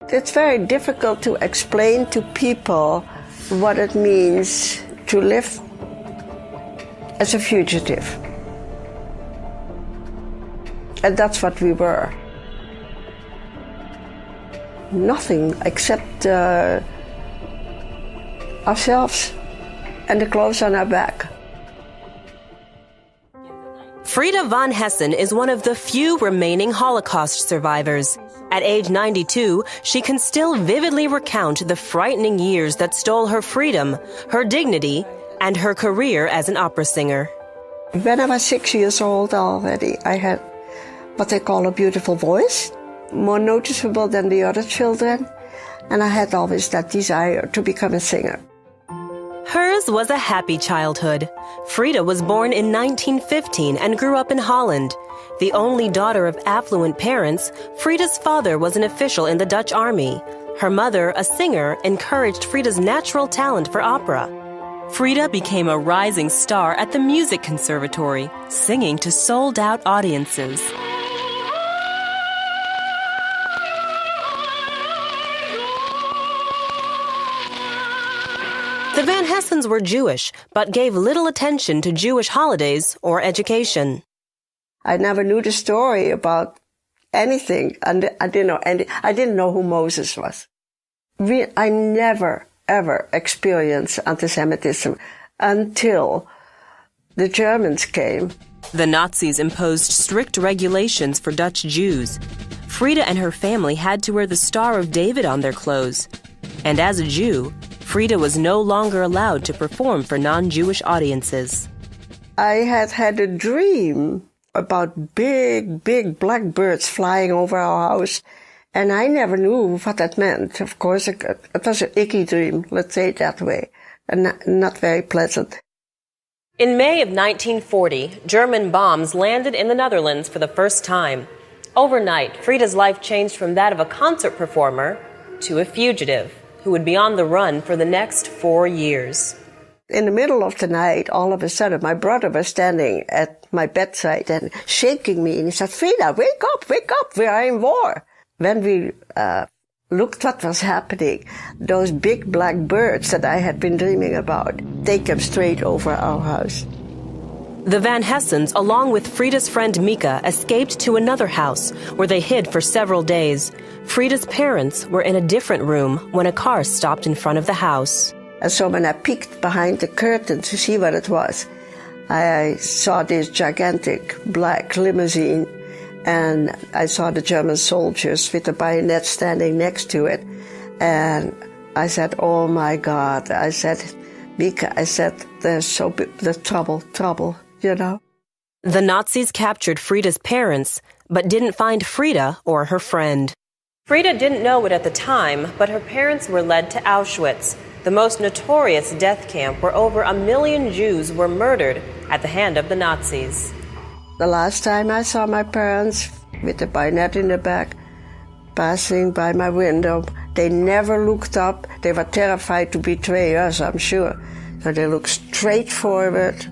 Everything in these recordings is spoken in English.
It's very difficult to explain to people what it means to live as a fugitive. And that's what we were. Nothing except ourselves and the clothes on our back. Frida von Hessen is one of the few remaining Holocaust survivors. At age 92, she can still vividly recount the frightening years that stole her freedom, her dignity, and her career as an opera singer. When I was 6 years old already, I had what they call a beautiful voice, more noticeable than the other children, and I had always that desire to become a singer. Hers was a happy childhood. Frida was born in 1915 and grew up in Holland. The only daughter of affluent parents, Frida's father was an official in the Dutch army. Her mother, a singer, encouraged Frida's natural talent for opera. Frida became a rising star at the music conservatory, singing to sold-out audiences. The Van Hessens were Jewish, but gave little attention to Jewish holidays or education. I never knew the story about anything, and I didn't know who Moses was. I never, ever experienced anti-Semitism until the Germans came. The Nazis imposed strict regulations for Dutch Jews. Frida and her family had to wear the Star of David on their clothes. And as a Jew, Frida was no longer allowed to perform for non-Jewish audiences. I had a dream about big, big black birds flying over our house, and I never knew what that meant. Of course, it was an icky dream, let's say it that way, and not very pleasant. In May of 1940, German bombs landed in the Netherlands for the first time. Overnight, Frida's life changed from that of a concert performer to a fugitive who would be on the run for the next 4 years. In the middle of the night, all of a sudden, my brother was standing at my bedside and shaking me, and he said, "Frida, wake up, we are in war." When we looked what was happening, those big black birds that I had been dreaming about, they came straight over our house. The Van Hessens, along with Frida's friend Mika, escaped to another house where they hid for several days. Frida's parents were in a different room when a car stopped in front of the house. And so when I peeked behind the curtain to see what it was, I saw this gigantic black limousine, and I saw the German soldiers with the bayonet standing next to it. And I said, "Oh my God," I said, "Mika," I said, there's trouble, you know. The Nazis captured Frida's parents, but didn't find Frida or her friend. Frida didn't know it at the time, but her parents were led to Auschwitz, the most notorious death camp where over 1 million Jews were murdered at the hand of the Nazis. The last time I saw my parents with the bayonet in the back, passing by my window, they never looked up. They were terrified to betray us, I'm sure. So they looked straight forward.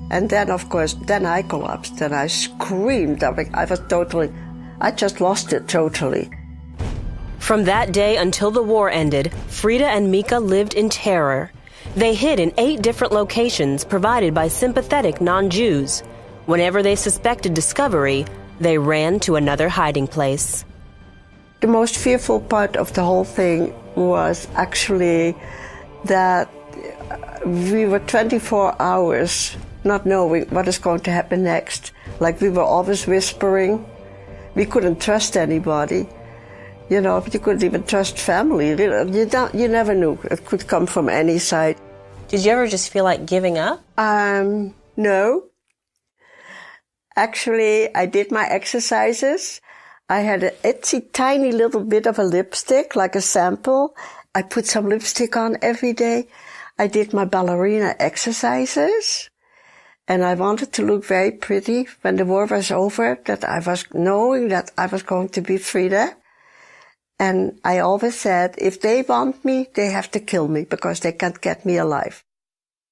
And then, of course, then I collapsed and I screamed. I just lost it totally. From that day until the war ended, Frida and Mika lived in terror. They hid in 8 different locations provided by sympathetic non-Jews. Whenever they suspected discovery, they ran to another hiding place. The most fearful part of the whole thing was actually that we were 24 hours not knowing what is going to happen next. Like we were always whispering. We couldn't trust anybody. You know, you couldn't even trust family. You never knew. It could come from any side. Did you ever just feel like giving up? No. Actually, I did my exercises. I had an itsy tiny little bit of a lipstick, like a sample. I put some lipstick on every day. I did my ballerina exercises. And I wanted to look very pretty when the war was over, that I was knowing that I was going to be Frida. And I always said, if they want me, they have to kill me because they can't get me alive.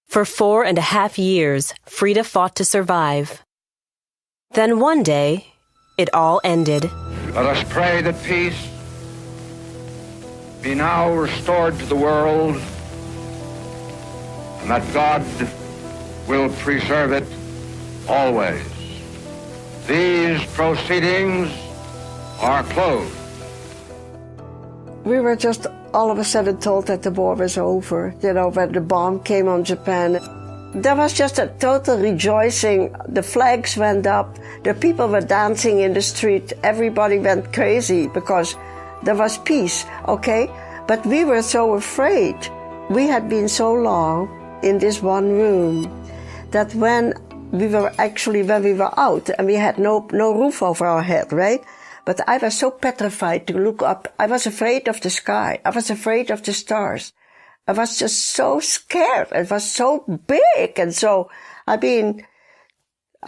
For 4.5 years, Frida fought to survive. Then one day, it all ended. Let us pray that peace be now restored to the world, and that God will preserve it always. These proceedings are closed. We were just all of a sudden told that the war was over, when the bomb came on Japan. There was just a total rejoicing. The flags went up, the people were dancing in the street, everybody went crazy because there was peace, okay? But we were so afraid. We had been so long in this one room that when we were out and we had no roof over our head, right? But I was so petrified to look up. I was afraid of the sky. I was afraid of the stars. I was just so scared. It was so big. And so, I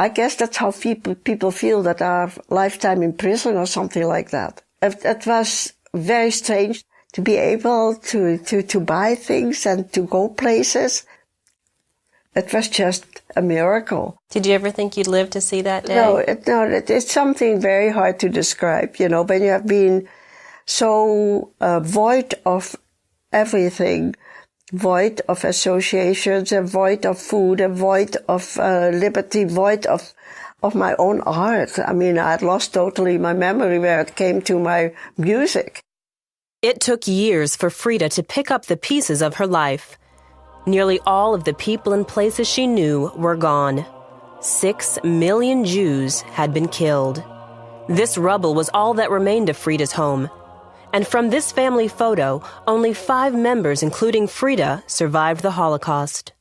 guess that's how people feel that are lifetime in prison or something like that. It was very strange to be able to buy things and to go places. It was just a miracle. Did you ever think you'd live to see that day? No, it's something very hard to describe, when you have been so void of everything, void of associations, and void of food, and void of liberty, void of my own art. I had lost totally my memory where it came to my music. It took years for Frida to pick up the pieces of her life. Nearly all of the people and places she knew were gone. 6 million Jews had been killed. This rubble was all that remained of Frida's home. And from this family photo, only 5 members, including Frida, survived the Holocaust.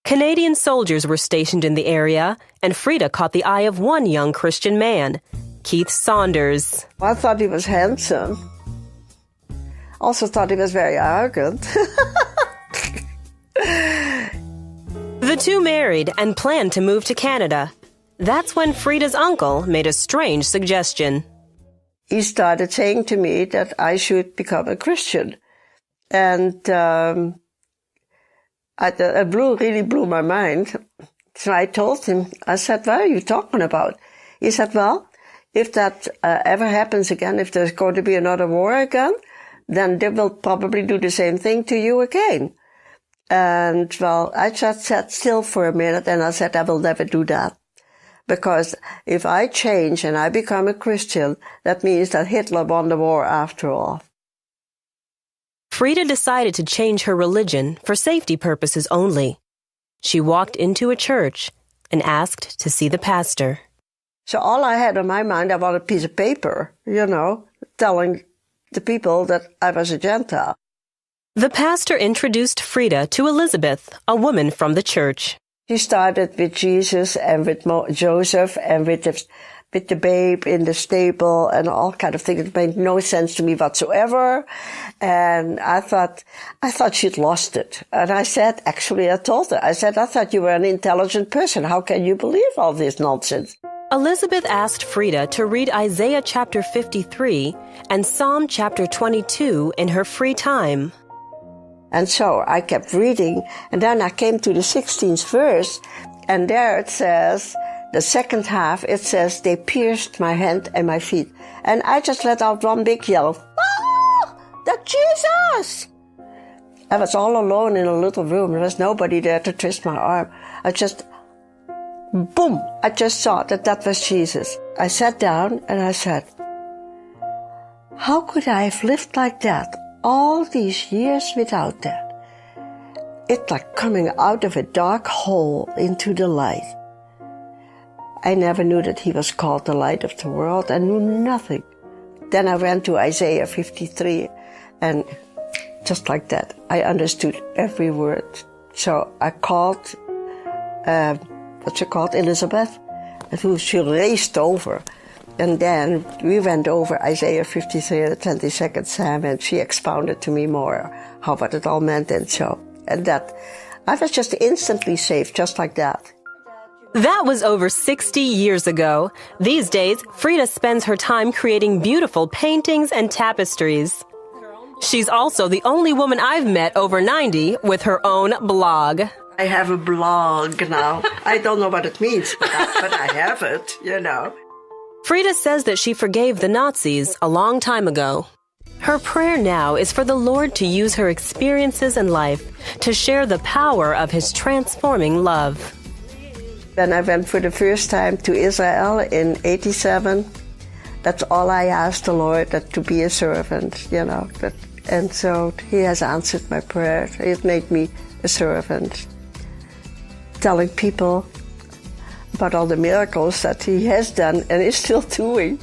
Canadian soldiers were stationed in the area, and Frida caught the eye of one young Christian man, Keith Saunders. I thought he was handsome. Also thought he was very arrogant. The two married and planned to move to Canada. That's when Frida's uncle made a strange suggestion. He started saying to me that I should become a Christian. And it really blew my mind. So I told him, I said, what are you talking about? He said, well, if that ever happens again, if there's going to be another war again, then they will probably do the same thing to you again. And, well, I just sat still for a minute and I said, I will never do that. Because if I change and I become a Christian, that means that Hitler won the war after all. Frida decided to change her religion for safety purposes only. She walked into a church and asked to see the pastor. So all I had on my mind, I wanted a piece of paper, telling the people that I was a Gentile. The pastor introduced Frida to Elizabeth, a woman from the church. She started with Jesus and with Joseph and with the babe in the stable and all kind of things. It made no sense to me whatsoever. And I thought she'd lost it. And I said, I told her, I thought you were an intelligent person. How can you believe all this nonsense? Elizabeth asked Frida to read Isaiah chapter 53 and Psalm chapter 22 in her free time. And so I kept reading, and then I came to the 16th verse, and there it says, the second half, it says, they pierced my hand and my feet. And I just let out one big yell, ah, that's Jesus! I was all alone in a little room. There was nobody there to twist my arm. I just saw that was Jesus. I sat down and I said, how could I have lived like that all these years without that? It's like coming out of a dark hole into the light. I never knew that he was called the light of the world. I knew nothing. Then I went to Isaiah 53, and just like that, I understood every word. So I called, Elizabeth, who she raced over. And then we went over Isaiah 53 and the 22nd Psalm, and she expounded to me more what it all meant and so. And that, I was just instantly saved, just like that. That was over 60 years ago. These days, Frida spends her time creating beautiful paintings and tapestries. She's also the only woman I've met over 90 with her own blog. I have a blog now. I don't know what it means, but I have it, Frida says that she forgave the Nazis a long time ago. Her prayer now is for the Lord to use her experiences in life to share the power of His transforming love. When I went for the first time to Israel in 87, that's all I asked the Lord, that to be a servant, and so He has answered my prayer. He has made me a servant, telling people about all the miracles that He has done and is still doing.